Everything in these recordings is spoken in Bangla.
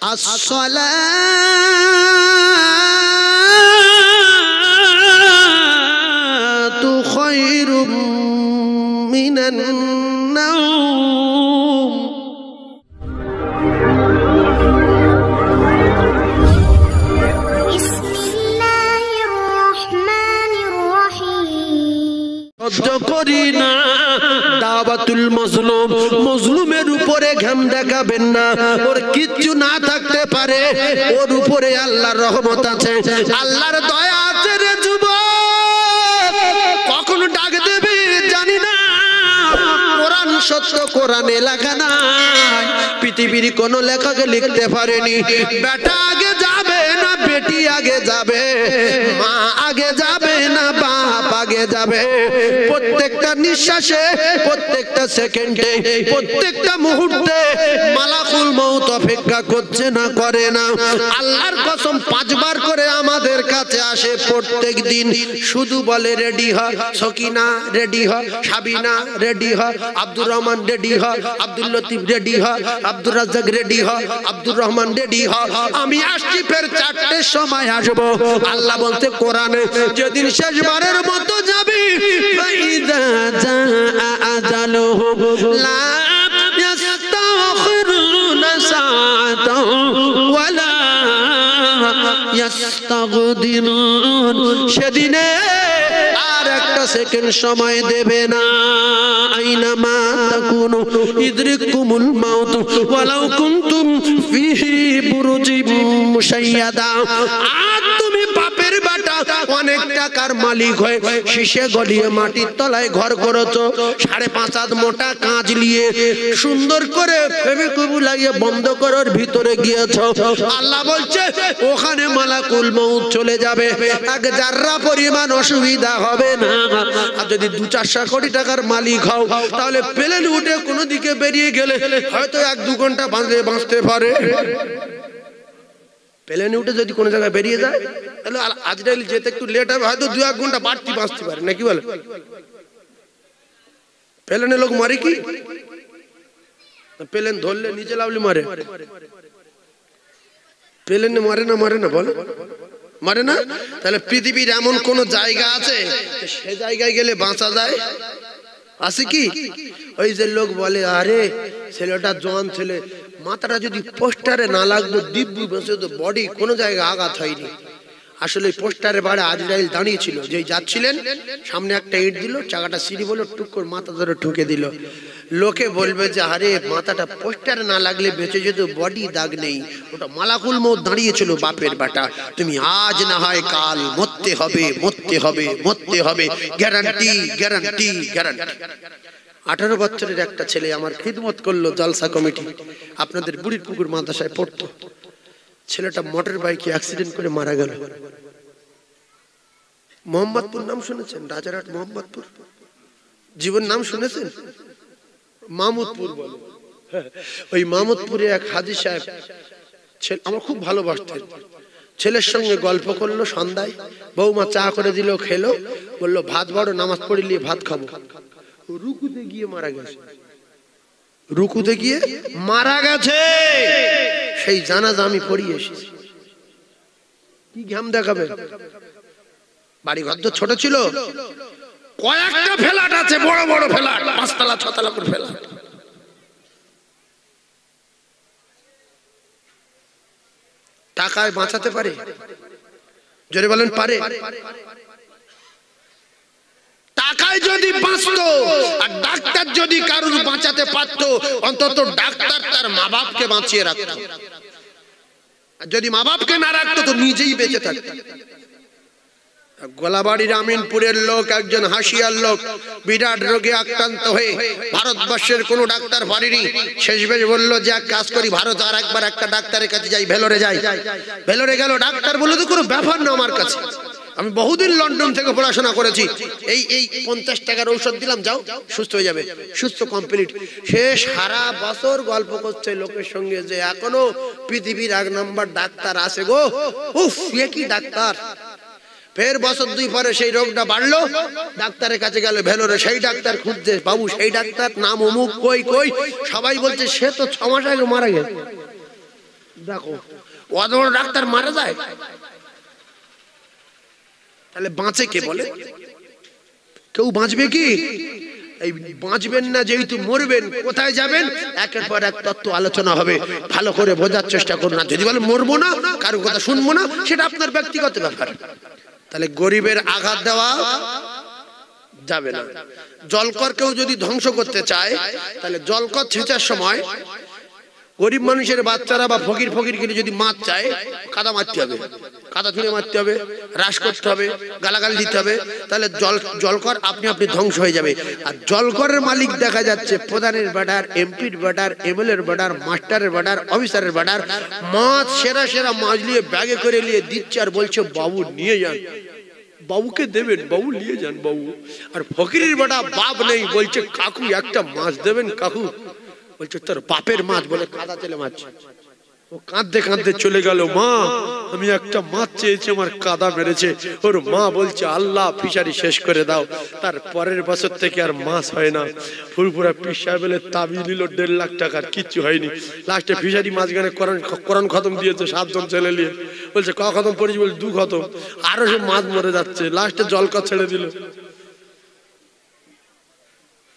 আসসালাতু খায়রুম মিনান নাওম। বিসমিল্লাহির রহমানির রহিম। সহ্য করি না দাওয়াতুল মাজলুম, মাজলুমের উপরে ঘাম দেখাবেন না। ওর কিচ্ছু না থাকতে পারে, ওর উপরে আল্লাহর রহমত আছে, আল্লাহর দয়া আছে রে যুবক। কখন ডাক দেবে জানি না। কোরআন সত্য, কোরআনে লেখা নাই। পৃথিবীর কোন লেখক লিখতে পারেনি বেটা আগে যাবে না বেটি আগে যাবে, মা আগে যাবে না বাপ আগে যাবে। প্রত্যেকটা নিঃশ্বাসে, প্রত্যেকটা সেকেন্ডে, প্রত্যেকটা মুহূর্তে মালাকুল মউত অপেক্ষা করছে না করে না। আল্লাহর কসম 5 বার করে আমাদের কাছে আসে প্রত্যেক দিন, শুধু বলে রেডি হ সকিনা, রেডি হ সাবিনা, রেডি হ আব্দুর রহমান, রেডি হ আব্দুল লতিফ, রেডি হ আব্দুর রাজ্জাক, রেডি হ আব্দুর রহমান, রেডি হ। আমি আসছি ফের 4টের সময় আসবো। আল্লাহ বলতে কোরআনে, যেদিন শেষবারের মতো যাবি ফাইদা জাআ আজালুহুম লা ইস্তাখিরুনা সাআতান ওয়ালা ইস্তাগদিরুন। সেদিনে আর একটা সেকেন্ড সময় দেবে না। আইনামা তাকুনু ইদরিকুমুল মাউত ওয়ালাউ কুনতুম ফিহি বুরুজিম মুশাইয়াদা। আর তুমি বাপের বেটা অনেক টাকার মালিক হয়ে শীষে গলিয়ে মাটির তলায় ঘর করেছো, 5.5 হাত মোটা কাঁচ নিয়ে সুন্দর করে ফেভিকুইক লাগিয়ে বন্ধ করার ভিতরে গিয়েছো। আল্লাহ বলছে ওখানে মালাকুল মউত চলে যাবে, এক জাররা পরিমাণ অসুবিধা হবে না। আর যদি 2-400 কোটি টাকার মালিক হও, তাহলে প্লেন উঠে কোনো দিকে বেরিয়ে গেলে হয়তো 1-2 ঘন্টা বাঁচতে পারে। প্লেনে উঠে যদি কোনো জায়গায় বেরিয়ে যায়, তাহলে আজরাইল যেতে একটু লেট হবে, হয়তো 2-1 ঘন্টা বাড়তি বাঁচতে পারে, নাকি বলে? প্লেনে লোক মারে কি? প্লেন ধরলে নিচে লাভলি মারে, প্লেনে মারে না বলো, মারে না। তাহলে পৃথিবীর এমন কোন জায়গা আছে সে জায়গায় গেলে বাঁচা যায়? আছে কি? ওই যে লোক বলে আরে ছেলেটা জোয়ান ছেলে, মাথাটা যদি পোস্টারে না লাগতো দিব্যি বসে তো বডি কোনো জায়গায় আঘাত হয়নি। আসলে পোস্টারে বাড়ে আজরাইল দাঁড়িয়ে ছিল, যেই যাচ্ছিলেন সামনে একটা ইট দিল, চাকাটা সিঁড়ি বলে টুক করে মাথা ধরে ঠুকে দিল। লোকে বলবে যে আরে মাথাটা পোস্টারে না লাগলে বেঁচে যেত, বডি দাগ নেই। ওটা মালাকুল মউত দাঁড়িয়েছিল বাপের বেটা। তুমি আজ না হয় কাল মরতে হবে, মরতে হবে, মরতে হবে, গ্যারান্টি গ্যারান্টি গ্যারান্টি। 18 বছরের একটা ছেলে আমার খিদমত করলো জলসা কমিটি, আপনাদের বুড়ির পুকুর মাদ্রাসায় পড়তো। ছেলেটা মোটর বাইকে অ্যাক্সিডেন্ট করে মারা গেল। মোহাম্মদপুর নাম শুনেছেন? রাজারহাট মোহাম্মদপুর, জীবন নাম শুনেছেন? মাহমুদপুর বলে। ওই মাহমুদপুরে এক হাজী সাহেব আমার খুব ভালোবাসতেন। ছেলের সঙ্গে গল্প করলো সন্ধ্যায়, বৌমা চা করে দিল, খেলো, বললো ভাত বড়, নামাজ পড়িলে ভাত খাবো। রুকুতে গিয়ে মারা গেছে, রুকুতে গিয়ে মারা গেছে। সেই জানাজা আমি পড়িয়ে এসেছি। কি ঘাম দেখাবে? বাড়ি ঘর তো ছোট ছিল, কয়েকটা ফ্ল্যাট আছে, বড় বড় ফ্ল্যাট, 5 তলা 6 তলা করে ফ্ল্যাট। টাকায় বাঁচাতে পারে? জোরে বলেন পারে? টাকায় যদি বাঁচতো আর ডাক্তার যদি কারুর বাঁচাতে পারতো, অন্তত ডাক্তার তার মা বাপকে বাঁচিয়ে রাখতো। আর যদি মা বাপকে না রাখতো তো নিজেই বেঁচে থাকতো। গোলাবাড়ির আমিনপুরের লোক, একজন হাসিয়ার লোক, বিরাট রোগে আক্রান্ত হয়ে ভারতবর্ষের কোনো ডাক্তার পারেনি। শেষমেশ বললো যে এক কাজ করি, ভারত আর একবার একটা ডাক্তারের কাছে যাই, ভেলোরে যাই। ভেলোরে গেল, ডাক্তার বললো তো কোনো ব্যাপার না আমার কাছে, আমি বহুদিন লন্ডন থেকে পড়াশোনা করেছি, এই 50 টাকার ঔষধ দিলাম, যাও সুস্থ হয়ে যাবে, সুস্থ কমপ্লিট। সে সারা বছর গল্প করছে লোকের সঙ্গে যে এখনো পৃথিবীর 1 নম্বর ডাক্তার আছে গো, উফ এ কি ডাক্তার। ফের বছর 2 পরে সেই রোগটা বাড়লো, ডাক্তারের কাছে গেল ভেলোরে, সেই ডাক্তার খুঁজছে, বাবু সেই ডাক্তার নাম অমুক, কই কই, সবাই বলছে সে তো 6 মাস আগে মারা গেছে। দেখো অত বড় ডাক্তার মারা যায়, তাহলে বাঁচে কে বলে? কেউ বাঁচবে কি? এই বাঁচবেন না, যেহেতু মরবেন, কোথায় যাবেন একের পর এক তত্ত্ব আলোচনা হবে, ভালো করে বোঝার চেষ্টা করুন। না যদি বলে মরবো না, কারো কথা শুনবো না, সেটা আপনার ব্যক্তিগত ব্যাপার। তাহলে গরিবের আঘাত দেওয়া যাবে না। জলকরকেও যদি ধ্বংস করতে চায়, তাহলে জলকর ছেঁচার সময় গরিব মানুষের বাচ্চারা বা ফকির ফকিরকে যদি মাছ চায়, কাদা মারতে হবে, কাদা ছুঁড়ে মারতে হবে, হ্রাস করতে হবে, গালাগালি দিতে হবে, তাহলে জলকর আপনি আপনি ধ্বংস হয়ে যাবে। আর জলকরের মালিক দেখা যাচ্ছে প্রধানের ব্যাটার, এমপির ব্যাটার, এমএলএর ব্যাটার, মাস্টারের ব্যাটার, অফিসারের ব্যাটার, মাছ সেরা সেরা মাছ নিয়ে ব্যাগে করে নিয়ে দিচ্ছে আর বলছে বাবু নিয়ে যান, বাবুকে দেবেন, বাবু নিয়ে যান বাবু। আর ফকিরের বেটা বাপ নেই, বলছে কাকু একটা মাছ দেবেন কাকু, বলছে তোর বাপের মাছ, বলে কাদা তেলে মাছ। ও কাঁদতে কাঁদতে চলে গেল, মা আমি একটা মাছ চেয়েছি, আমার কাদা মেরেছে। ওর মা বলছে আল্লাহ ফিশারি শেষ করে দাও। তার পরের বছর থেকে আর মাছ হয় না। ফুরফুরা পীর সাহেব বলে তাবিজ নিল 1.5 লাখ টাকার, কিচ্ছু হয়নি। লাস্টে ফিশারি মাঝখানে কোরআন খতম দিয়েছে 7 জন ছেলে নিয়ে, বলছে ক খতম পড়েছি, বলছে 2 খতম। আরো সব মাছ মরে যাচ্ছে, লাস্টে জলকর ছেড়ে দিল।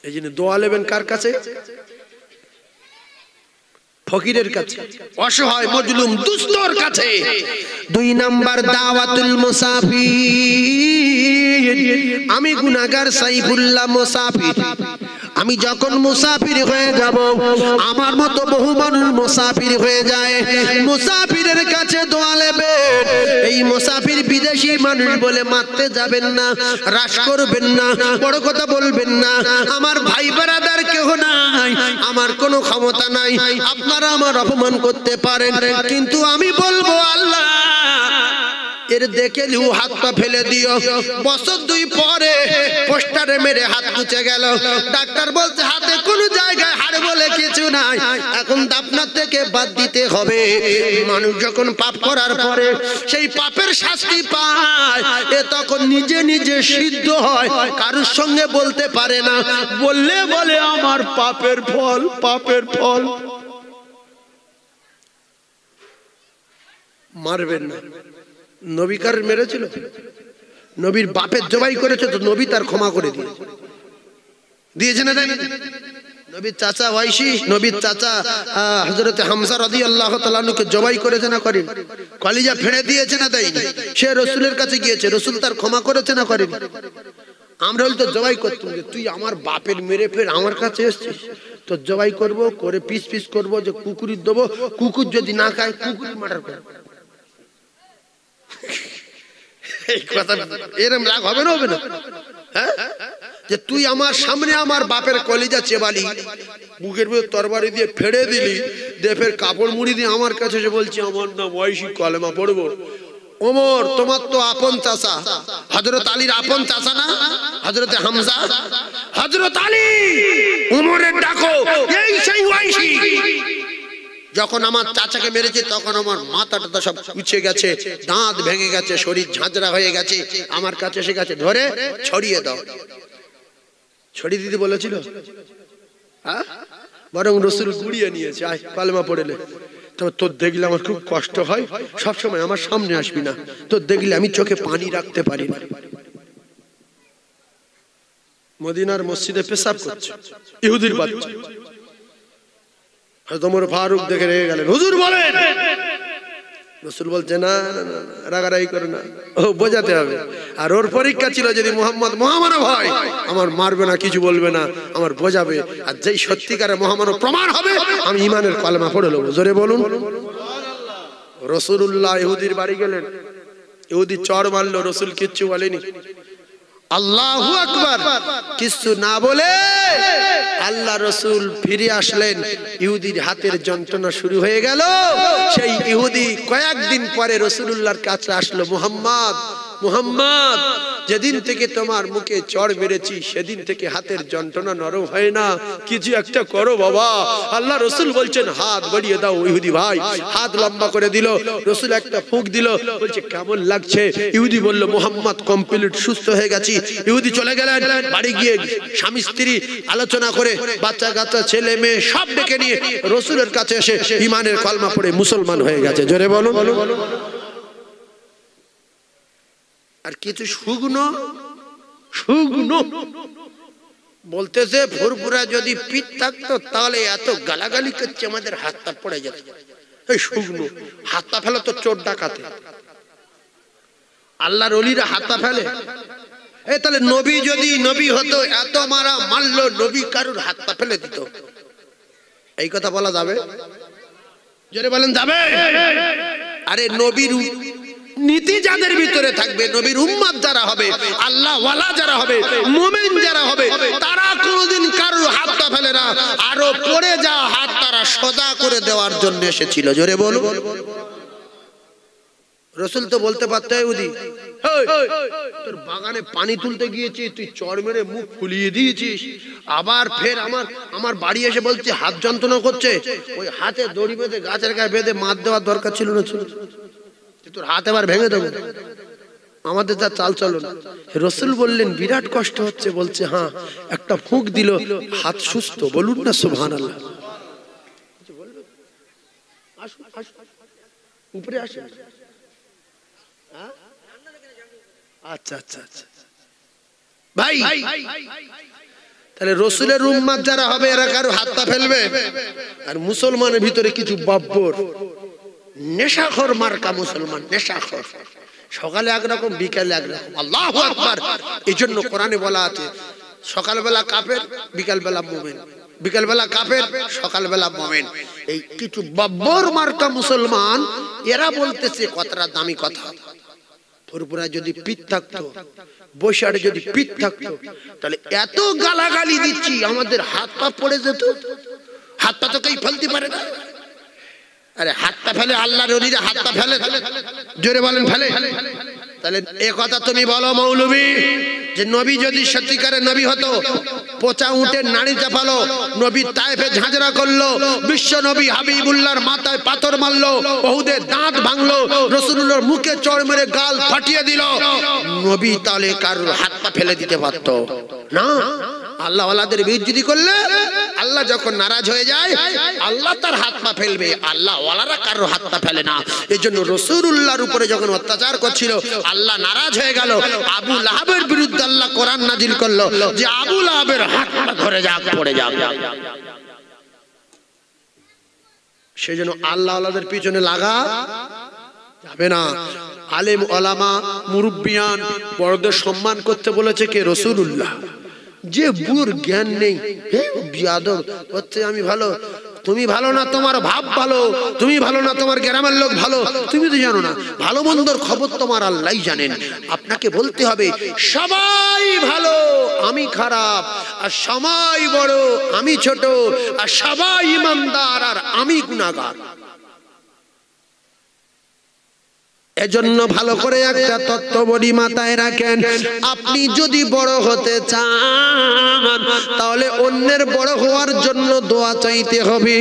এই জন্য দোয়া নেবেন কার কাছে? ফকিরের কাছে, অসহায় মজলুম দুস্থর কাছে। 2 নাম্বার দাওয়াতুল মুসাফির। আমি গুনাহগার সাইফুল্লাহ মুসাফির, আমি যখন মুসাফির হয়ে যাব, আমার মতো বহু মানুষ মুসাফির হয়ে যায়, মুসাফিরের কাছে দোয়া নেবে। এই মুসাফির বিদেশি মানুষ বলে মারতে যাবেন না, হ্রাস করবেন না, বড় কথা বলবেন না। আমার ভাই ব্রাদার কেউ নাই, আমার কোনো ক্ষমতা নাই, আপনারা আমার অপমান করতে পারেন, কিন্তু আমি বলবো আল্লাহ এর দেখে লিউ হাত পা ফেলে দিও। বছর 2 পরে পোস্টারে মেরে হাত মুছে গেল। ডাক্তার বলছে হাতে কোনো জায়গায় হাড় বলে কিছু নাই, এখন আপনার থেকে বাদ দিতে হবে। মানুষ যখন পাপ করার পরে সেই পাপের শাস্তি পায়, এ তখন নিজে নিজে সিদ্ধ হয়, কারোর সঙ্গে বলতে পারে না, বললে বলে আমার পাপের ফল, পাপের ফল। মারবেন না। নবী কার মেরেছিল? নবীর বাপের জবাই করেছে, তো নবী তার ক্ষমা করে দিয়েছে না? নবীর চাচা ওয়াইসি, নবীর চাচা হযরত হামজা রাদিয়াল্লাহু তাআলা আনহুকে জবাই করেছে না করেনি? কলিজা ফেড়ে দিয়েছে না দেয়নি? সে রাসূলের কাছে গিয়েছে, রাসূল তার ক্ষমা করেছে না করেনি? আমরা হল তো জবাই করতাম, যে তুই আমার বাপের মেরে ফের আমার কাছে এসেছিস, তো জবাই করব, করে পিস পিস করব, যে কুকুরির দেবো, কুকুর যদি না খায় কুকুরি মার্ডার করব। এই কথা এরম রাগ হবে না? হবে না? হ্যাঁ, যে তুই আমার সামনে আমার বাপের কলিজা চেবালি, বুকের ভিতর তরবারি দিয়ে ফেড়ে দিলি, দিয়ে ফের কাপড় মুড়ি দিয়ে আমার কাছে এসে বলছি আমার নাম ওয়াইসি, কলেমা পড়বো। ওমর তোমার তো আপন চাচা, হযরত আলীর আপন চাচা না হযরত হামজা? হযরত আলী ওমরের ডাকো, এই সেই ওয়াইসি। যখন আমার চাচাকে মেরেছে তখন আমার মাথাটা সব কুচে গেছে, দাঁত ভেঙে গেছে, শরীর ঝাঁঝরা হয়ে গেছে, আমার কাছে এসে গেছে, ধরে ছড়িয়ে দাও। ছড়িয়ে দিতে বলেছিল? হ্যাঁ, বরং রাসূল গুড়িয়ে নিয়েছে, আয় কালেমা পড়ে নে। তবে তোর দেখলে আমার খুব কষ্ট হয়, সবসময় আমার সামনে আসবি না, তোর দেখলে আমি চোখে পানি রাখতে পারি না। মদিনার মসজিদে পেশাব করছে ইহুদির বাচ্চা, ওমর ফারুক দেখে রেগে গেলেন, হুজুর বলেন। রাসূল বলছে না না না, রাগারাগি করে না, ও বোঝাতে হবে। আর ওর পরীক্ষা ছিল, যদি মুহাম্মদ মহামানব হয় আমার মারবে না, কিছু বলবে না, আমার বোঝাবে। আর যেই সত্যিকারে মহামানব প্রমাণ হবে, আমি ঈমানের কালেমা পড়ে নেব। জোরে বলুন সুবহানাল্লাহ। রাসূলুল্লাহ ইহুদির বাড়ি গেলেন, ইহুদি চর মারলো, রাসূল কিচ্ছু বলেনি। আল্লাহু আকবার কিছু না বলে আল্লাহ রাসূল ফিরে আসলেন। ইহুদির হাতের যন্ত্রণা শুরু হয়ে গেল। সেই ইহুদি কয়েকদিন পরে রাসূলুল্লাহর কাছে আসলো, মুহাম্মদ মুহাম্মদ যেদিন থেকে তোমার মুখে চড় মেরেছি সেদিন থেকে হাতের যন্ত্রণা নরম হয় না, কিছু একটা করো বাবা। আল্লাহ রসুল বলছেন হাত বাড়িয়ে দাও। ইহুদি ভাই হাত লম্বা করে দিল, রসুল একটা ফুঁক দিল, বলছে কেমন লাগছে? ইহুদি বলল মুহাম্মদ কমপ্লিট সুস্থ হয়ে গেছি। ইহুদি চলে গেলেন, বাড়ি গিয়ে স্বামী স্ত্রী আলোচনা করে বাচ্চা কাচ্চা ছেলে মেয়ে সব ডেকে নিয়ে রসুলের কাছে এসে ঈমানের কলমা পড়ে মুসলমান হয়ে গেছে। জোরে বলুন। আর কিছু শুকনো শুকনো বলতেছে ফুরফুরা যদি পিঠ থাকতো তাহলে এত গালাগালি করছে আমাদের হাতটা পড়ে যেত। এই শুকনো হাতটা ফেলে তো চোর ডাকাতে, আল্লাহর ওলিরা হাতটা ফেলে। এই তাহলে নবী যদি নবী হতো এত মারা মারলো, নবী কারুর হাতটা ফেলে দিত? এই কথা বলা যাবে? জোরে বলেন যাবে? আরে নবীর নীতি যাদের ভিতরে থাকবে, নবীর উম্মত যারা হবে, আল্লাহ ওয়ালা যারা হবে, মুমিন যারা হবে, তারা কোনোদিন কারোর হাতটা ফেলে না। আরো পড়ে যাওয়া হাত তারা সোজা করে দেওয়ার জন্য এসেছিল। জোরে বলুন। রসুল তো বলতে পারতো ইহুদি, তোর বাগানে পানি তুলতে গিয়েছি, তুই চড় মেরে মুখ ফুলিয়ে দিয়েছিস, আবার ফের আমার বাড়ি এসে বলছে হাত যন্ত্রণা করছে। ওই হাতে দড়ি বেঁধে গাছের গায়ে বেঁধে মার দেওয়ার দরকার ছিল না? ছিল? তোর হাত এবার ভেঙে দেবো, আমাদের যা চাল চলন। রসুল বললেন বিরাট কষ্ট হচ্ছে, বলছে হ্যাঁ। একটা ফুঁক দিল, হাত সুস্থ। বলুন না সুবহানাল্লাহ। উপরে আসেন। আচ্ছা আচ্ছা আচ্ছা ভাই, তাহলে রসুলের উম্মত যারা হবে এরা কারো হাতটা ফেলবে? আর মুসলমানের ভিতরে কিছু বাব্বর নেশাখোর মার্কা মুসলমান, নেশাখোর, সকালে একরকম বিকালে একরকম। আল্লাহু আকবার। এই জন্য কোরআনে বলা আছে সকালবেলা কাফের, বিকালবেলা মুমিন, বিকালবেলা কাফের, সকালবেলা মুমিন। এই কিছু বাব্বর মার্কা মুসলমান এরা বলতেছে কথাটা দামি কথা। ফুরফুরা যদি পিঠ থাকতো, বৈশাখে যদি পিঠ থাকতো, তাহলে এত গালাগালি দিচ্ছি আমাদের হাত পা পড়ে যেত। হাত পা তো কেউ ফেলতে পারে না। আরে হাতটা ফেলে আল্লাহর ওলিরা হাতটা ফেলে? জোরে বলেন ফেলে? তাহলে এ কথা তুমি বলো মৌলবী, যে নবী যদি সত্যিকারের নবী হতো, পচা উটের নাড়ি চাপালো, নবী তায়েফে ঝাঁঝরা করলো, বিশ্ব নবী হাবিবুল্লাহর মাথায় পাথর মারলো, ওহুদে দাঁত ভাঙলো, রাসূলুল্লাহর মুখে চড় মেরে গাল ফাটিয়ে দিল, নবী তাহলে কারোর হাত পা ফেলে দিতে পারতো না? আল্লাহ ওয়ালাদের বেইজ্জতি করলে আল্লাহ যখন নারাজ হয়ে যায় আল্লাহ তার হাত পা ফেলবে, আল্লাহ ওয়ালারা কারোর হাত পা ফেলে না। এজন্য রাসূলুল্লাহর উপরে যখন অত্যাচার করছিল আল্লাহ নারাজ হয়ে গেল, আবু লাহাবের বিরুদ্ধে আল্লাহ কোরআন নাজিল করলো যে আবু লাহাবের হাতটা ধরে যাক, পড়ে যাক। সেজন্য আল্লাহ ওয়ালাদের পিছনে লাগা যাবে না। আলেম ওলামা মুরব্বিয়ান বড়দের সম্মান করতে বলেছে কে? রাসূলুল্লাহ। যে বুর জ্ঞান নেই, বিয়াদব হচ্ছে আমি ভালো, তুমি ভালো না, তোমার ভাব ভালো, তুমি ভালো না, তোমার গ্রামের লোক ভালো, তুমি তো জানো না। ভালো মন্দর খবর তোমার আল্লাহই জানেন। আপনাকে বলতে হবে সবাই ভালো, আমি খারাপ, আর সবাই বড়, আমি ছোট, আর সবাই ইমানদার, আর আমি গুনাহগার। এজন্য ভালো করে একটা তত্ত্ব বলি, মাথায় রাখেন। আপনি যদি বড় হতে চান তাহলে অন্যের বড় হওয়ার জন্য দোয়া চাইতে হবে।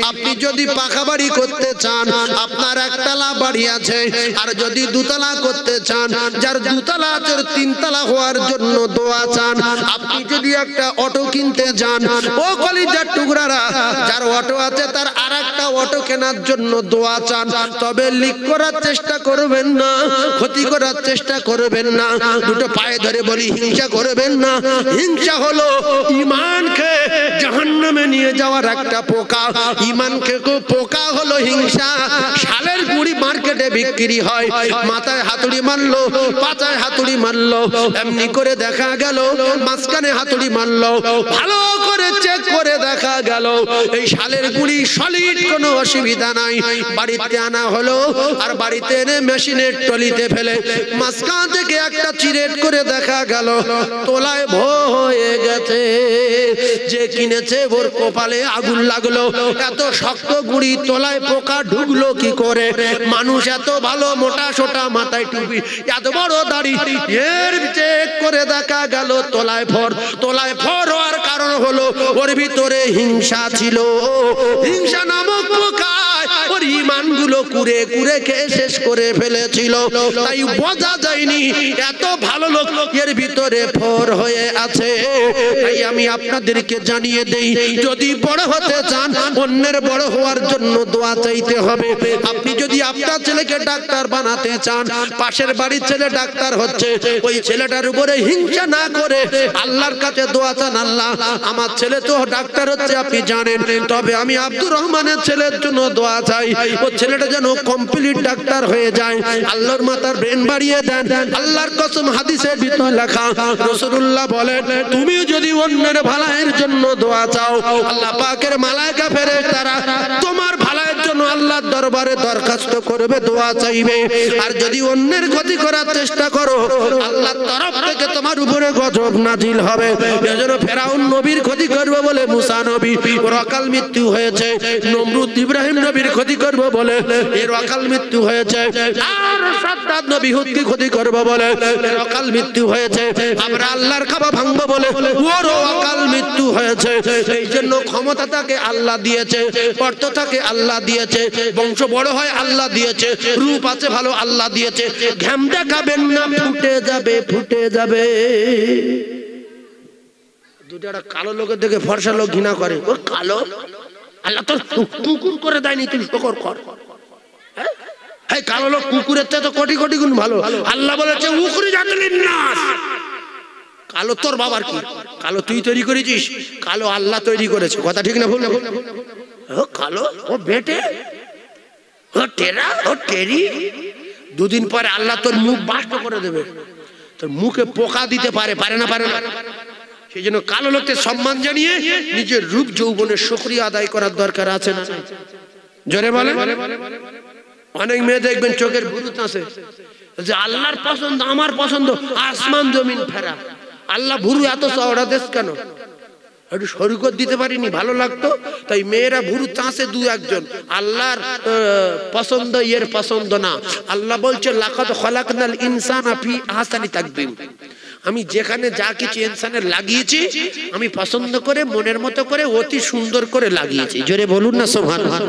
আপনি যদি পাকা বাড়ি করতে চান, আপনার একতলা বাড়ি আছে, আর যদি দুতলা করতে চান, যার দুতলা আছে তিনতলা হওয়ার জন্য দোয়া চান। আপনি যদি একটা অটো কিনতে যান, ও কলিজার টুকরারা, যার অটো আছে তার আরেকটা অটো কেনার জন্য দোয়া চান। তবে লিক করার চেষ্টা করবেন না, ক্ষতি করার চেষ্টা করবেন না। দুটো পায়ে ধরে বলি হিংসা করবেন না। হিংসা হলো ঈমানকে জাহান্নামে নিয়ে যাওয়ার একটা পোকা। ঈমানকে পোকা হলো হিংসা। শালের গুড়ি মার্কেটে বিক্রি হয়, মাথায় হাতুড়ি মারলো, পাতায় হাতুড়ি মারলো, এমনি করে দেখা গেল মাঝখানে হাতুড়ি মারলো, ভালো করে চেক করে দেখা গেল এই শালের গুড়ি সলিড, কোনো অসুবিধা নাই। বাড়িতে আনা হলো, আর বাড়িতে এনে মেশিনের টলিতে ফেলে মাঝখান থেকে একটা চিরেট করে দেখা গেল তোলায় ভো হয়ে গেছে। যে কিনেছে ওর কপালে আগুন লাগলো। এত শক্ত গুড়ি তোলায় পোকা ঢুকলো কি করে? মানুষ এত ভালো মোটা সোটা মাথায় টুপি এত বড় দাড়ি এর চেক করে দেখা গেল তোলায় ফর হওয়ার কারণ হলো ওর ভিতরে হিংসা ছিল হিংসা নামক পোকায় ওর ঈমানগুলো কুরে কুরে খেয়ে শেষ করে ফেলেছিল তাই বোঝা যায়নি এত ভালো লোক এর ভিতরে ফর হয়ে আছে তাই আমি আপনাদেরকে জানিয়ে দেই যদি বড় হতে চান অন্যের বড় হওয়ার জন্য দোয়া চাইতে হবে আপনি যদি আপনার ছেলেকে ডাক্তার বানাতে চান পাশের বাড়ির ছেলে ডাক্তার হচ্ছে ওই ছেলেটার উপরে হিংসা না করে আল্লাহর কাছে দোয়া চান আল্লাহ আমার ছেলে তো ডাক্তার হচ্ছে আপনি জানেন তবে আমি আব্দুর রহমানের ছেলের জন্য দোয়া চাই ও ছেলেটা যেন কমপ্লিট ডাক্তার হয়ে যায় আল্লাহর মাতার ব্রেন বাড়িয়ে দেন আল্লাহর কসম হাদিসের ভিতর লেখা রাসূলুল্লাহ বলেন তুমি যদি অন্যের ভালোর জন্য দোয়া চাও আল্লাহ পাকের মালায়েকা ফেরেশতারা তোমার ভালোর জন্য আল্লাহর দরবারে দরখাস্ত করবে দোয়া চাইবে আর যদি অন্যের ক্ষতি করার চেষ্টা করো আল্লাহর তরফ থেকে তোমার উপরে গজব নাজিল হবে এজন্য ফেরাউন নবীর ক্ষতি করবে বলে মুসা নবী ওর অকাল মৃত্যু হয়েছে নমরুদ ইব্রাহিম নবীর ক্ষতি করবে বলে এর অকাল মৃত্যু হয়েছে আর সাদ্দাত নবী হুদকে ক্ষতি করবে বলে এর অকাল মৃত্যু হয়েছে আমরা আল্লাহর খাবা ভাঙবো বলে ওর অকাল মৃত্যু হয়েছে এই জন্য ক্ষমতা তাকে আল্লাহ দিয়েছে অর্থ তাকে আল্লাহ দিয়েছে বংশ বড় হয় আল্লাহ দিয়েছে রূপ আছে ভালো আল্লাহ দিয়েছে ঘাম দেখাবেন না ফুটে যাবে দুটা কালো লোকের দেখে ফর্সা লোক ঘৃণা করে ও কালো আল্লাহ তোর কুকুর করে দেয়নি তুই শুকর কর হ্যাঁ কালো লোক কুকুরের চেয়ে তো কোটি কোটি গুণ ভালো আল্লাহ বলেছে উখরি জাতিলিন নাস কালো তোর বাবার কি কালো তুই তৈরি করেছিস কালো আল্লাহ তৈরি করেছে কথা ঠিক না ভুল ও কালো ও বেটে ও টেরা ও টেরি দুদিন পরে আল্লাহ তোর মুখ বাস্ট করে দেবে তোর মুখে পোকা দিতে পারে না সেই জন্য কালো লোকদের সম্মান জানিয়ে নিজের রূপ যৌবনের শুকরিয়া আদায় করার দরকার আছে না জোরে বলে অনেক মেয়ে দেখবেন চোখের ভুরুত আছে যে আল্লাহর পছন্দ আমার পছন্দ আসমান জমিন ফেরা আল্লাহ ভুরু এত চওড়া দেশ কেন একটু সরু করে দিতে পারিনি ভালো লাগতো তাই মেয়েরা ভুরু চাষে দু একজন আল্লাহর পছন্দ এর পছন্দ না আল্লাহ বলছে লাকাদ খলাকনাল ইনসানা ফি আহসানি তাকবীম আমি যেখানে যা কিছু ইনসানের লাগিয়েছি আমি পছন্দ করে মনের মতো করে অতি সুন্দর করে লাগিয়েছি জোরে বলুন না সুবহানাল্লাহ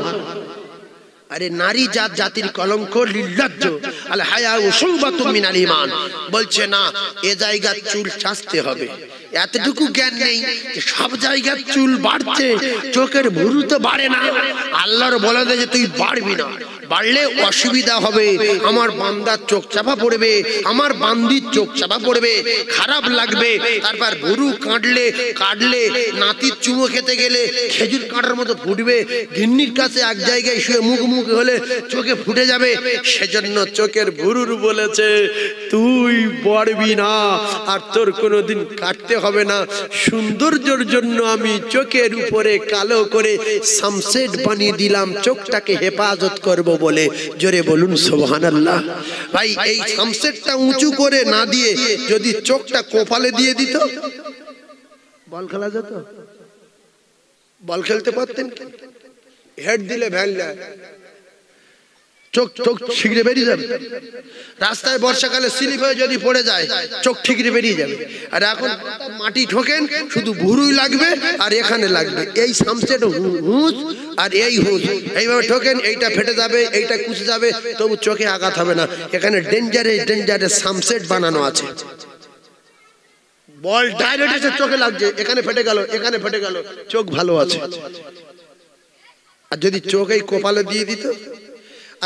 আরে নারী জাতির কলঙ্ক লিল্লাজ্জ আল হায়াউ শুবাতুম মিনাল ঈমান বলছে না এ জায়গার চুল চাঁচতে হবে এতটুকু জ্ঞান নেই যে সব জায়গার চুল বাড়ছে চোখের ভুরু তো বাড়ে না আল্লাহর বলে দেয় যে তুই বাড়বি না বাড়লে অসুবিধা হবে আমার বান্দার চোখ চাপা পড়বে আমার বান্দির চোখ চাপা পড়বে খারাপ লাগবে তারপর ভুরু কাটলে নাতির চুমো খেতে গেলে খেজুর কাঁটার মতো ফুটবে গিন্নির কাছে এক জায়গায় শুয়ে মুখ হলে চোখে ফুটে যাবে সেজন্য চোখের ভুরুর বলেছে তুই বাড়বি না আর তোর কোনোদিন কাটতে হবে না সৌন্দর্যের জন্য আমি চোখের উপরে কালো করে সামসেট বানিয়ে দিলাম চোখটাকে হেফাজত করব বলে জোরে বলুন সুবহানাল্লাহ ভাই এই সামসেটটা উঁচু করে না দিয়ে যদি চোখটা কপালে দিয়ে দিত বল খেলা যেত বল খেলতে পারতেন হেড দিলে ভ্যান চোখ ঠিকরে বেরিয়ে যাবে রাস্তায় বর্ষাকালে স্লিপ হয়ে যদি পড়ে যায় চোখ ঠিকরে বেরিয়ে যাবে আর এখন মাটি ঠোকেন শুধু ভুরুই লাগবে আর এখানে লাগবে এই সামসেট হুঁচ আর এই হুঁচ এইভাবে ঠোকেন এইটা ফেটে যাবে এইটা কুচে যাবে তবু চোখে আঘাত হবে না এখানে ডেঞ্জারে সামসেট বানানো আছে বল ডাইরেক্ট এসে চোখে লাগছে এখানে ফেটে গেল চোখ ভালো আছে আর যদি চোখ এই কপালে দিয়ে দিত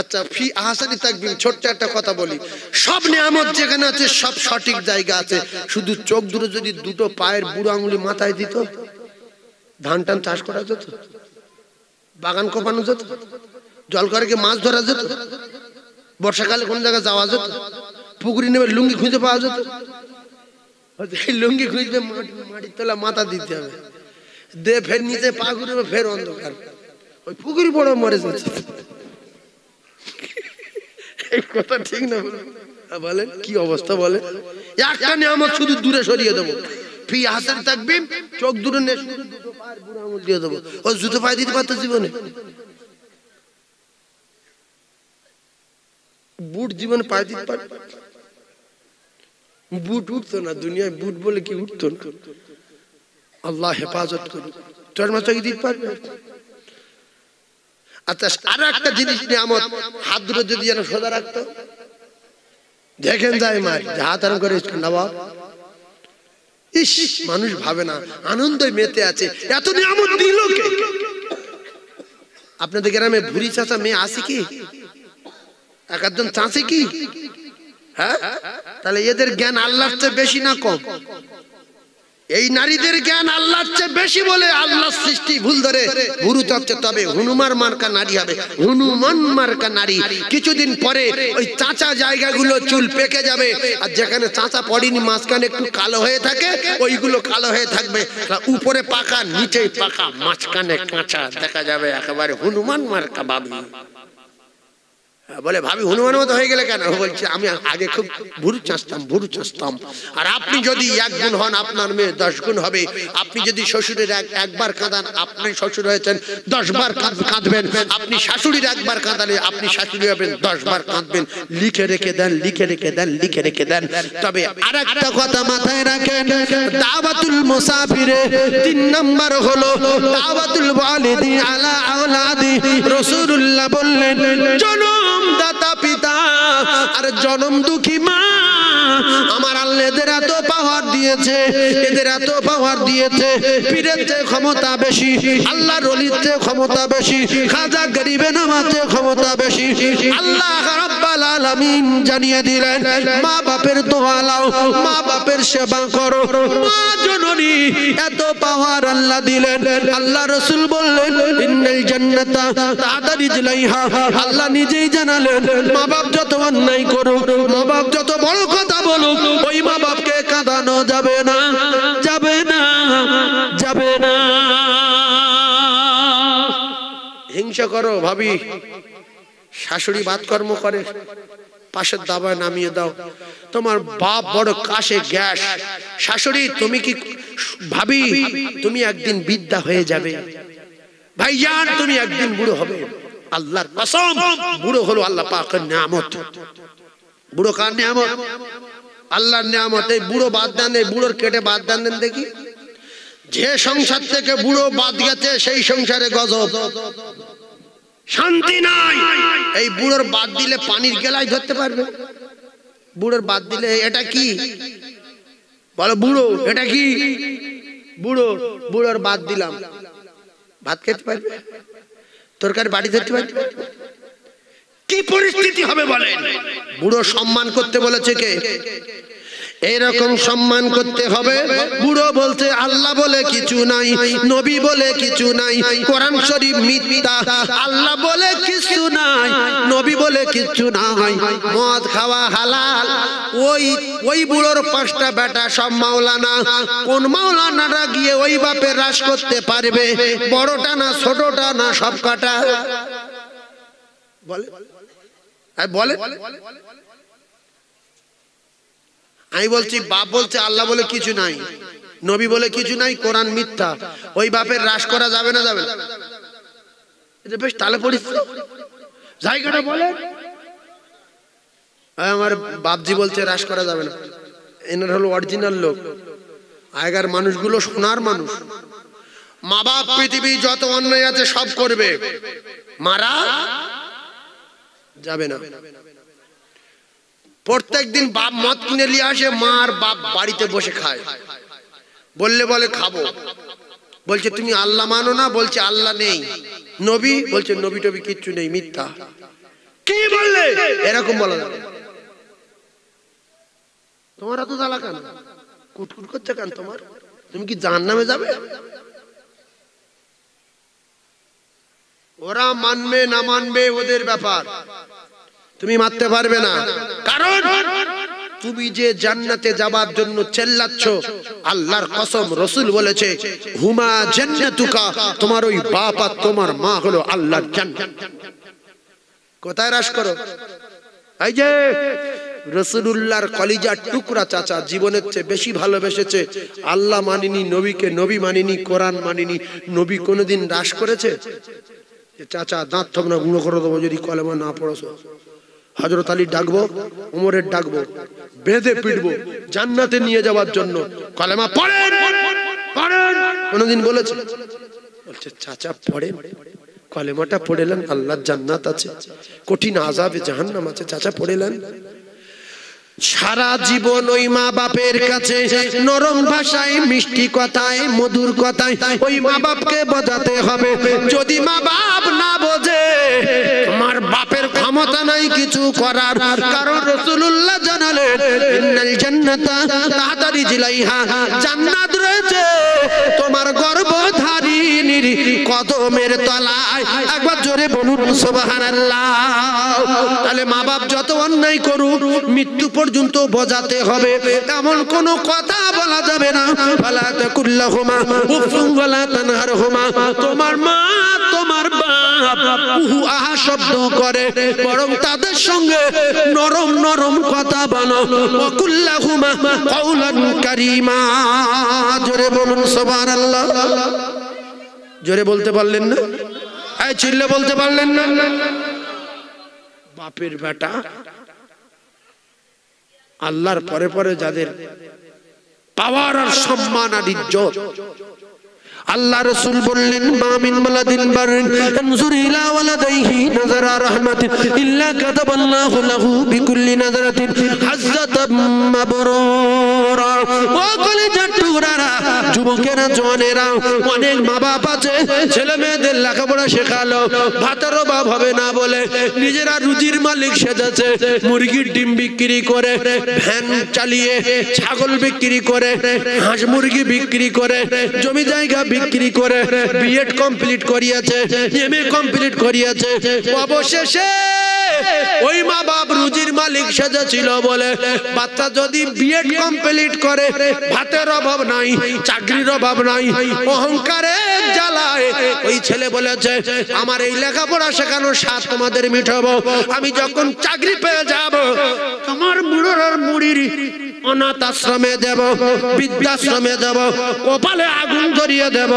আচ্ছা ফি আহসানি তাকবীম ছোট্ট একটা কথা বলি সব নিয়ামত যেখানে আছে সব সঠিক জায়গা আছে শুধু চোখ দুটো যদি দুটো পায়ের বুড়ো আঙুলি মাথায় দিত ধান টান চাষ করা যেত বাগান কোপানো যেত জল করে মাছ ধরা যেত বর্ষাকালে কোন জায়গায় যাওয়া যেত পুকুরি নেবে লুঙ্গি খুঁজে পাওয়া যেত লুঙ্গি খুঁজবে মাটির তলা মাথা দিতে হবে দে ফের নিচে পা ঘুরবে ফের অন্ধকার ওই পুকুরি বড় মরে যাচ্ছে এই কথা ঠিক না বলেন কি অবস্থা বলে একটা নিয়ামত শুধু দূরে সরিয়ে দেবো ফি আহসানি তাকবীম চোখ দূরে নে শুধু দুটো পায়ের বুড়ো আঙুল দিয়ে দেবো ও জুতো পায়ে দিতে পারতো জীবনে বুট জীবন পায়ে দিতে পারে? বুট উঠতো না, দুনিয়ায় বুট বলে কি উঠতো না। আল্লাহ হেফাজত করুন। চশমা চোখে দিতে পারবে? আচ্ছা, আরো একটা জিনিস নিয়ামত, হাত দুটো যদি যেন সোজা রাখতো, দেখেন যায় মার হাত আরাম করে নবাব, ইস মানুষ ভাবে না, আনন্দে মেতে আছে, এত নিয়ামত দিল কে? আপনাদের গ্রামে ভুরি চাচা মেয়ে আছে কি? এক একজন চাচে কি? হ্যাঁ, তাহলে এদের জ্ঞান আল্লাহর চেয়ে বেশি না কম? এই নারীদের জ্ঞান আল্লাহর চেয়ে বেশি বলে আল্লাহর সৃষ্টি ভুল ধরে গুরু তত্ত্বে, তবে হনুমান মার্কা নারী হবে, হনুমান মার্কা নারী। কিছুদিন পরে ওই চাচা জায়গাগুলো চুল পেকে যাবে, আর যেখানে চাচা পড়েনি মাঝখানে একটু কালো হয়ে থাকে, ওইগুলো কালো হয়ে থাকবে, উপরে পাকা নিচে পাকা মাঝখানে কাঁচা দেখা যাবে, একেবারে হনুমান মার্কা ভাবি। বলে ভাবি হনুমান মতো হয়ে গেলে কেন? বলছে আমি আগে খুব ভুরু চাঁচতাম। আর আপনি যদি 1 গুণ হন, আপনার মেয়ে 10 গুণ হবে। আপনি যদি শ্বশুরের একবার কাঁদান, আপনি শ্বশুর হয়েছেন 10 বার কাঁদবেন। আপনি শাশুড়ির একবার কাঁদালে আপনি শাশুড়ি হবেন 10 বার কাঁদবেন। লিখে রেখে দেন। তবে আরেকটা কথা মাথায় রাখেন, দাওয়াতুল মুসাফিরে 3 নাম্বার হলো দাওয়াতুল ওয়ালিদি আলা আওলাদি। রাসূলুল্লাহ বললেন, জনমদাতা পিতা আর জনম দুঃখী মা, আমার আল্লাহ এদের এত পাওয়ার দিয়েছে, পীরের চেয়ে ক্ষমতা বেশি, আল্লাহর ওলির চেয়ে ক্ষমতা বেশি, খাজা গরিবে নামার চেয়ে ক্ষমতা বেশি। আল্লাহ রাব্বুল আলামিন জানিয়ে দিলেন, মা বাপের দোয়া লাও, মা বাপের সেবা করো। মা জননী এত পাওয়ার আল্লাহ দিলেন। আল্লাহ রাসূল বললেন, ইন্নাল জান্নাতা তা'তা রিজলাইহা। আল্লাহ নিজেই জানালেন, মা বাপ যত অন্যায় করুক, মা বাপ যত বড় কথা বলুক, ওই মা বাপকে কাঁদানো যাবে না। হিংসা করো ভাবি, শাশুড়ি বাতকর্ম করে, পাশের দাবায় নামিয়ে দাও। তোমার বাপ বড় কাশে গ্যাস, শাশুড়ি তুমি কি ভাবি তুমি একদিন বিদ্যা হয়ে যাবে, ভাইজান তুমি একদিন বুড়ো হবে। আল্লাহর কসম, বুড়ো হলো আল্লাহ পাকের নিয়ামত। বুড়ো কার নিয়ামত? আল্লাহর নিয়ামত। এই বুড়ো বাদ দেন, এই বুড়োর কেটে বাদ দেন দেখি। যে সংসার থেকে বুড়ো বাদ গেছে সেই সংসারে গজব, শান্তি নাই। এই বুড়োর বাদ দিলে পানির গেলায় ধরতে পারবে? বুড়োর বাদ দিলে এটা কি বলো? বুড়ো এটা কি? বুড়োর বাদ দিলাম, ভাত খেতে পারবে? তরকারি বাড়ি ধরতে পারবে? কি পরিস্থিতি হবে বলেন? বুড়ো সম্মান করতে বলেছে কে? এরকম সম্মান করতে হবে। বুড়ো বলতে আল্লাহ বলে কিছু নাই, নবী বলে কিছু নাই, কোরআন শরীফ মিথ্যা, আল্লাহ বলে কিছু নাই, নবী বলে কিছু নাই, মদ খাওয়া হালাল। ওই বুড়োর 5টা বেটা সব মাওলানা। কোন মাওলানারা গিয়ে ওই বাপের রাজ করতে পারবে? বড়টা না ছোটটা না সব কাটা? বলে আমি বলছি, বাপ বলছে আল্লাহ বলে কিছু নাই, নবী বলে কিছু নাই, কোরআন মিথ্যা, ওই বাপের রাজ করা যাবে না? যাবে না। এটা বেশ তালে পড়িস জায়গাটা বলে। আমার বাপজি বলছে রাজ করা যাবে না। এনার হলো অরিজিনাল লোক। আগের মানুষগুলো সোনার মানুষ। মা বাপ পৃথিবী যত অন্যায় আছে সব করবে, মারা যাবে না। প্রত্যেকদিন বাপ মদ কিনে নিয়ে আসে, মা আর বাপ বাড়িতে বসে খায়। বলে খাবো, বলছে তুমি আল্লাহ মানো না? বলছে আল্লাহ নেই। নবী? বলছে নবী টবি কিচ্ছু নেই, মিথ্যা। কি বললে? এরকম বলা যাবে? তোমার এত জ্বালা কেন? কুটকুট করছে কেন তোমার? তুমি কি জাহান্নামে যাবে? ওরা মানবে না মানবে ওদের ব্যাপার, তুমি মারতে পারবে না। কারণ তুমি যে জান্নাতে যাবার জন্য চেল্লাচ্ছ, আল্লাহর কসম রাসূল বলেছে, হুমা জান্নাতুকা, তোমার ওই বাপ আর তোমার মা হলো আল্লাহর জান্নাত। কোথায় রাস করো? এই যে রাসূলুল্লাহর কলিজার টুকরা চাচা জীবনের চেয়ে বেশি ভালোবেসেছে। আল্লাহ মানিনি, নবীকে নবী মানিনি, কোরআন মানিনি। নবী কোনোদিন রাস করেছে? চাচা দাঁত থবনা গুঁড়ো করে দেবো যদি কলেমা না পড়ছো। হযরত আলী ডাকবো, ওমরের ডাকবো, বেঁধে পিটবো জান্নাতে নিয়ে যাওয়ার জন্য। কলেমা পড়েন পড়েন, কোনদিন বলেছে? বলছে চাচা পড়েন, কলেমাটা পড়েলেন আল্লাহর জান্নাত আছে, কঠিন আযাবে জাহান্নাম আছে, চাচা পড়েলেন। সারা জীবন ওই মা বাপের কাছে নরম ভাষায়, মিষ্টি কথায়, মধুর কথায় ওই মা বাপকে বোঝাতে হবে। যদি মা বাপ না বোঝে, তোমার বাপের ক্ষমতা নাই কিছু করার। কারণ রাসূলুল্লাহ জানালেন ইন্নাল জান্নাতা তাহতা রিজলাইহা, জান্নাত রয়েছে তোমার গর্ভধারিণীর কদমের তলায়। একবার জোরে বলুন সুবহানাল্লাহ। তাহলে মা বাপ যত অন্যায় করুক, মৃত্যু পর্যন্ত বোঝাতে হবে। এমন কোন কথা বলা যাবে না। ফালা তাকুল্লাহুমা উফুন ওয়ালা তানহারহুমা, তোমার মা তোমার বাপ উহু আহা শব্দ করে, বরং তাদের সঙ্গে নরম নরম কথা বলো। ওয়াকুল্লাহুমা কাওলান কারীমা, জোরে বলুন সুবহানাল্লাহ। জোরে বলতে পারলেন না? এই চিল্লে বলতে পারলেন না? বাপের বেটা আল্লাহর পরে পরে যাদের পাওয়ার আর সম্মান আর ইজ্জত, আল্লাহ রাসূল বললেন মা মিন ওয়ালাদিন বারিন আনজুর ইলা ওয়ালাদাইহি নাযারা রাহমাতিন ইল্লা কাতাবাল্লাহু লাহু বিকুল্লি নাযারাতিন হাজ্জাতাম মাবরুরা। ও কলিজার টুকরারা, যুবকেরা, জওয়ানেরা, অনেক মা বাপ আছে ছেলে মেয়েদের লেখাপড়া শেখালো, ভাতের অভাব হবে না বলে নিজেরা রুজির মালিক সেজেছে। মুরগির ডিম বিক্রি করে, ভ্যান চালিয়ে, ছাগল বিক্রি করে, হাঁস মুরগি বিক্রি করে, জমি জায়গা বিক্রি করে বিএড কমপ্লিট করিয়েছে, এমএ কমপ্লিট করিয়েছে। অবশেষে ওই মা বাপ রুজির মালিক সেজেছিল বলে বাচ্চা যদি বিএড কমপ্লিট করে, ভাতের অভাব নাই, চাকরির অভাব নাই, অহংকারের জ্বালায় ওই ছেলে বলেছে আমার এই লেখাপড়া শেখানোর স্বাদ তোমাদের মিটাবো, আমি যখন চাকরি পেয়ে যাব তোমার মুড়োর আর মুড়ির অনাথ আশ্রমে দেব, বৃদ্ধাশ্রমে দেব, কপালে আগুন ধরিয়ে দেব,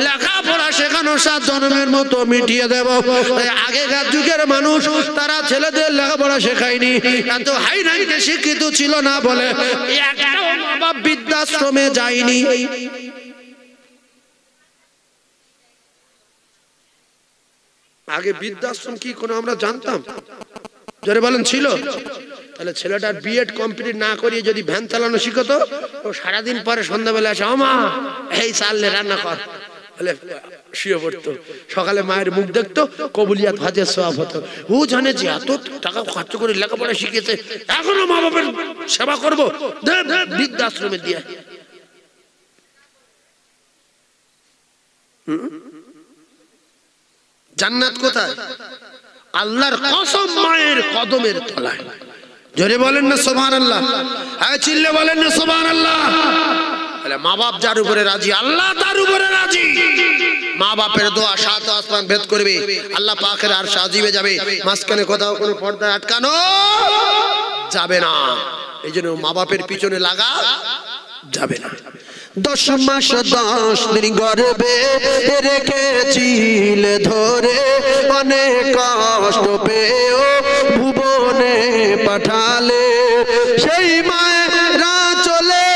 লেখাপড়া শেখানোর স্বাদ জন্মের মতো মিটিয়ে দেব। আগেকার যুগের মানুষ তারা ছেলেদের লেখাপড়া শেখায়নি, এত হাই রাইটে শিক্ষিত ছিল না বলে একটাও মা বাপ বৃদ্ধাশ্রমে যায়নি। আগে বৃদ্ধাশ্রম কি কোনো আমরা জানতাম? জোরে বলেন ছিল? তাহলে ছেলেটার বিএড কমপ্লিট না করিয়ে যদি ভ্যান চালানো শিখতো, ও সারাদিন পরে সন্ধ্যাবেলা আসে আমা এই চাললে রান্না কর বলে শুয়ে পড়তো। সকালে মায়ের মুখ দেখতো, কবুলিয়াত হজের সওয়াব হতো। ও জানে যে এত টাকা খরচ করে লেখাপড়া শিখেছে, এখনো মা বাপের সেবা করবো, বৃদ্ধাশ্রমে দিয়ে। জান্নাত কোথায়? আল্লাহর কসম মায়ের কদমের তলায়। জোরে বলেন না সুবহানাল্লাহ। চিল্লে বলেন না সুবহানাল্লাহ। তাহলে মা বাপ যার উপরে রাজি, আল্লাহ তার উপরে রাজি। মা বাপের দোয়া সাত আসমান ভেদ করবে, আল্লাহ পাকের আরশ আজিমে যাবে, মাঝখানে কোথাও কোনো পর্দা আটকানো যাবে না। এই জন্য মা বাপের পিছনে লাগা যাবে না। 10 মাস 10 দিন গর্ভে রেখেছিলে ধরে, অনেক কষ্ট পেয়েও ভুবনে পাঠালে, সেই মায়েরা চলে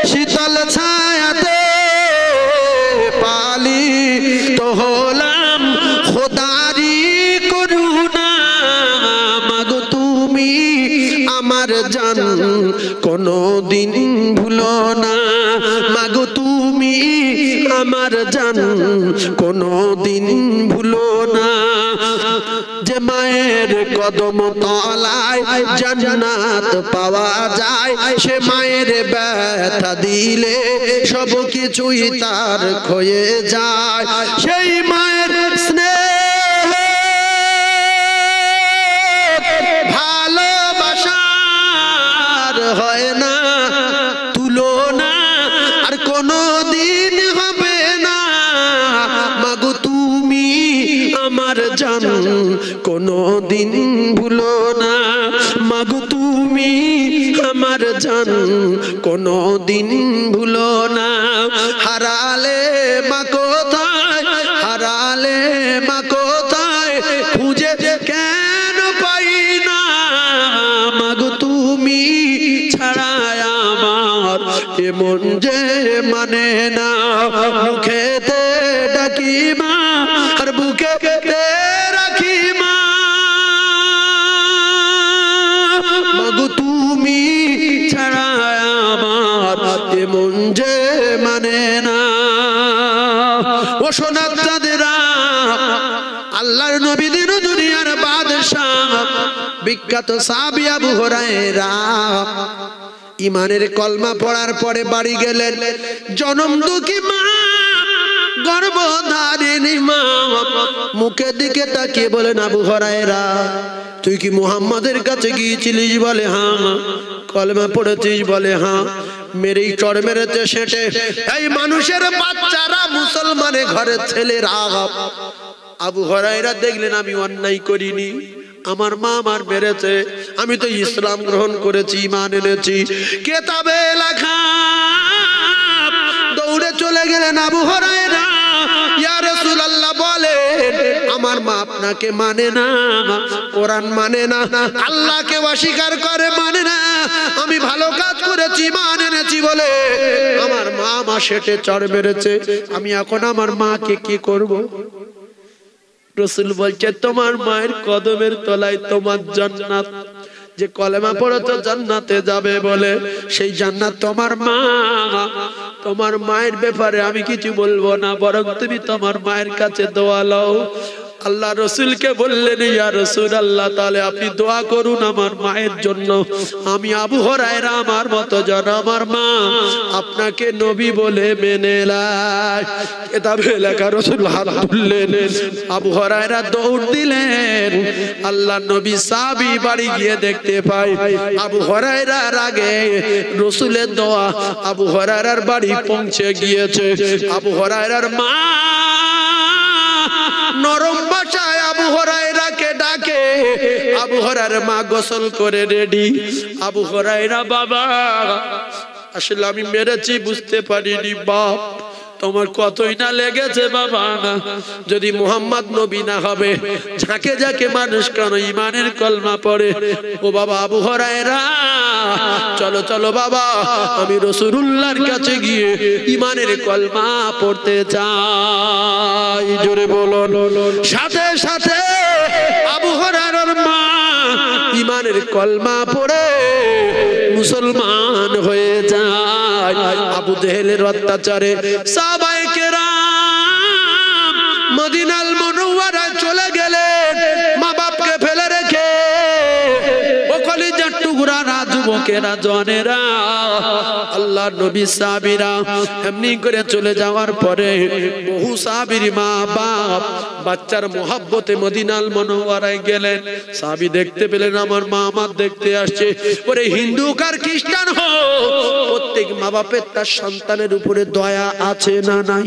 শীতল ছায়াতে পালিত হলাম খোদারি করুণা। মাগো তুমি আমার জান কোনদিন ভুলো না, মাগো তুমি আমার জান কোনদিন ভুলো না। যে মায়ের কদম তলায় জান্নাত পাওয়া যায়, সে মায়ের ব্যথা দিলে সব কিছুই তার ক্ষয়ে যায়। সেই মায়ের স্নেহ ভালোবাসার হয় না তুলনা, আর কোনো দিন হবে না। মাগো তুমি আমার জান কোনো দিন ভুলো না, মাগো তুমি আমার জান কোনো দিন ভুলো না। হারালে মা কোথায়, হারালে মা কোথায়, মা আর বুকে রাখি মা মাগো তুমি ছাড়া আমার মন যে মানে না। ও সোনার চাঁদেরা, আল্লাহর নবী দিন দুনিয়ার বাদশাহ বিখ্যাত সাহাবী আবু হুরায়রা ইমানের কলমা পড়ার পরে বাড়ি গেলেন। জনম দুঃখী মা, গর্ভধারিণী মা মুখের দিকে তাকিয়ে বলেন, আবু হুরায়রা তুই কি মুহাম্মাদের কাছে গিয়েছিলিস? বলে হ্যাঁ। কলমা পড়েছিস? বলে হ্যাঁ। মেরেই চড় মেরেছে সেটে এই মানুষের বাচ্চারা, মুসলমানের ঘরের ছেলেরা। আবু হুরায়রা দেখলেন আমি অন্যায় করিনি, আমার মা আমার মেরেছে, আমি তো ইসলাম গ্রহণ করেছি, ঈমান এনেছি, কিতাবে লেখা। দৌড়ে চলে গেলেন আবু হুরায়রা, ইয়া রাসূলুল্লাহ বলেন আমার মা আপনাকে মানে না, কোরআন মানে না, আল্লাহকে অস্বীকার করে, মানে না, আমি ভালো কাজ করেছি, ঈমান এনেছি বলে আমার মা আমার সেটে চড় মেরেছে, আমি এখন আমার মাকে কি করব? রাসূল বলছে তোমার মায়ের কদমের তলায় তোমার জান্নাত, যে কলেমা পড়ে তো জান্নাতে যাবে বলে সেই জান্নাত তোমার মা। তোমার মায়ের ব্যাপারে আমি কিছু বলবো না, বরং তুমি তোমার মায়ের কাছে দোয়া লও। আল্লাহ রসুলকে বললেন, ইয়া রাসূলুল্লাহ তাহলে আপনি দোয়া করুন আমার মায়ের জন্য। আমি আবু হুরায়রা আমার মতো যেন আমার মা আপনাকে নবী বলে মেনে নেয়। কিতাবে লেখা রাসূল হাত তুললেন, আবু হুরায়রা দৌড় দিলেন। আল্লাহ নবী সাহাবী বাড়ি গিয়ে দেখতে পায় আবু হুরায়রার আগে রাসূলের দোয়া আবু হুরায়রার বাড়ি পৌঁছে গিয়েছে। আবু হুরায়রার মা নরম ভাষায় আবু হুরায়রাকে ডাকে। আবু হুরায়রার মা গোসল করে রেডি। আবু হুরায়রা বাবা আসলে আমি মেরেছি বুঝতে পারিনি, বাপ তোমার কতই না লেগেছে বাবা, যদি মুহাম্মদ নবী না হবে ঝাঁকে ঝাঁকে মানুষ কেন ঈমানের কলমা পড়ে। ও বাবা আবু হুরায়রা চলো চলো বাবা, আমি রাসূলুল্লাহর কাছে গিয়ে ঈমানের কলমা পড়তে চাই। জোরে বলুন। সাথে সাথে আবু হুরায়রার মা ঈমানের কলমা পড়ে মুসলমান হয়ে যায়। আবু জেহেলের অত্যাচারে সাহাবায়ে কেরাম মদিনাল মুনাওয়ারায় চলে গেলেন মা বাপকে ফেলে রেখে। ও কলিজার টুকরা যুবকেরা জনেরা, আল্লাহর নবী সাহাবীরা এমনি করে চলে যাওয়ার পরে বহু সাহাবীর মা বাপ বাচ্চার মোহাব্বতে মদিনাল মুনাওয়ারায় গেলেন। সাহাবী দেখতে পেলেন আমার মা আমার দেখতে আসছে। ওরে হিন্দু কার খ্রিস্টান হোক, প্রত্যেক মা বাপের তার সন্তানের উপরে দয়া আছে না নাই?